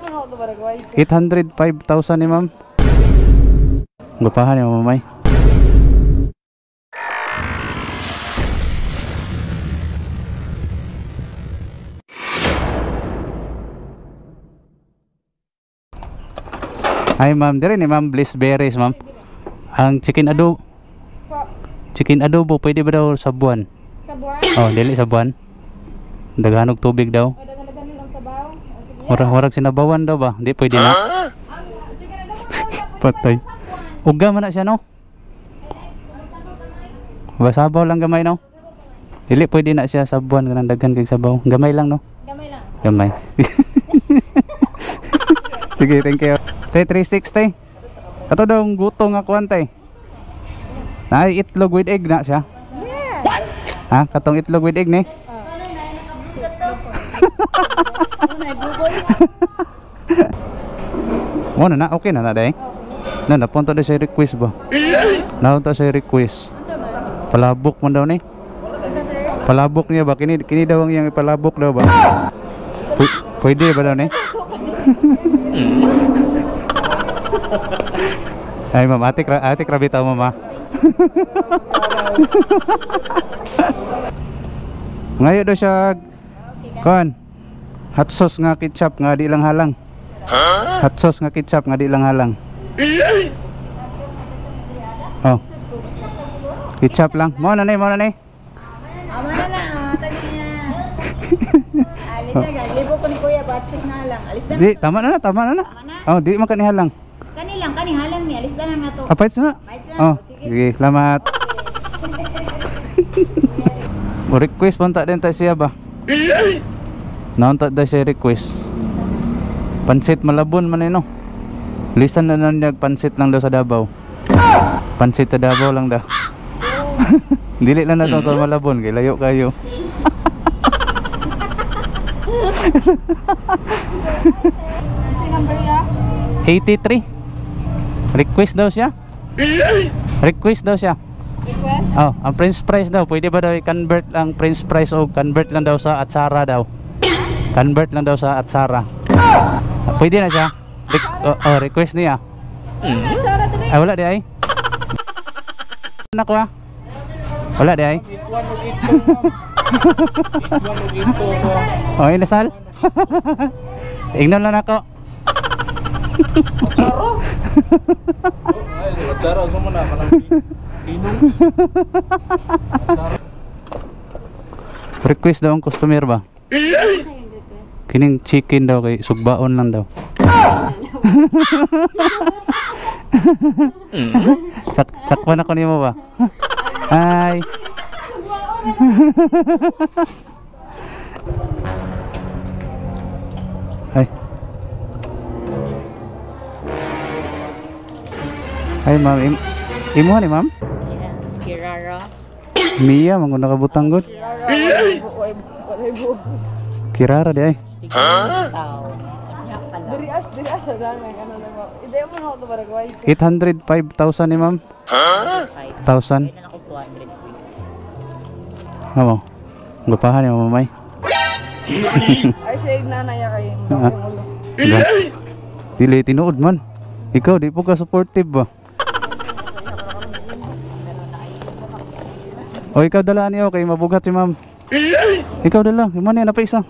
805,000 ni ma'am. Gupahan ni mamay. Hi ma'am, dire ni ma'am Bliss Berries ma'am. Ang chicken adobo. Chicken adobo pwede ba daw sa buwan? Sa buwan? Oh, dili sa buwan. Daghanog tubig daw. Dagan lang sabaw. Sige. Warag sinabawan daw ba? Hindi pwede na. Patay. Uga man na siya no? Basabaw lang gamay no? Dili pwede na siya sa buwan kanang daghan kay sabaw. Gamay lang no? Gamay lang. Gamay. Sige, thank you. Tay 360. Ato daw gutong ako antay. Naay itlog with egg na siya. Yes. Ha, katong itlog with egg ni. Mo na okay na day. Na napunta na sa request ba? Napunta sa request. Palabok man daw ni. Palabok niya ba kini daw ang iyang ipalabok daw ba? Pwede ba daw ni? Ay ma'am, ate krabitaw mama. Ngayon daw siya kon hot sauce nga ketchup nga di lang halang. Hot sauce nga ketchup nga di lang halang. Oh. Ketchup lang. Mo na ni. Ama na lang, tagi niya. Alis na gan. Libo ko ni Kuya batches na lang. Alis na. Di, tama na. Oh, di man kanihalang. Kani halang ni. Alis na lang na to. Apait na. Oh, sige, salamat. Request punta din ta siya ba? Naunta da siya request. Pansit Malabon man no. Lisan na niya pansit lang daw sa Davao. Pansit sa Davao lang daw. Dili lang na daw sa Malabon kay layo kayo. Number ya? 83. Request daw siya. Request daw siya. Request? Oh, ang French fries daw, pwede ba daw i-convert ang French fries o convert lang daw sa atsara daw? Convert lang daw sa atsara. Pwede na siya. Request niya. Atsara to ni. Ay, wala di ay. Anak wa. Wala di ay. Oh, inasal. Ignon lang ako. Atsara mo na kanang tinong. Request daw ang customer ba? Kining chicken daw kay sugbaon lang daw. Sakpan ako nimo ba? Hi. Hi. Hi ma'am. Imo ni ma'am? Yes, Kirara. Mia mangun nakabutang gud. Kirara di ay. Dirias lang ano na mo. Ide mo na to Paraguay. 805,000 ni ma'am. 1,000. Na ako 200. Amo. Gupahan ni mamay. Ay siya nanay kay ulo. Dili tinuod man. Ikaw di po ka supportive ba? O ikaw dala niyo kay mabugat si ma'am. Ikaw dala, imani na pa isa.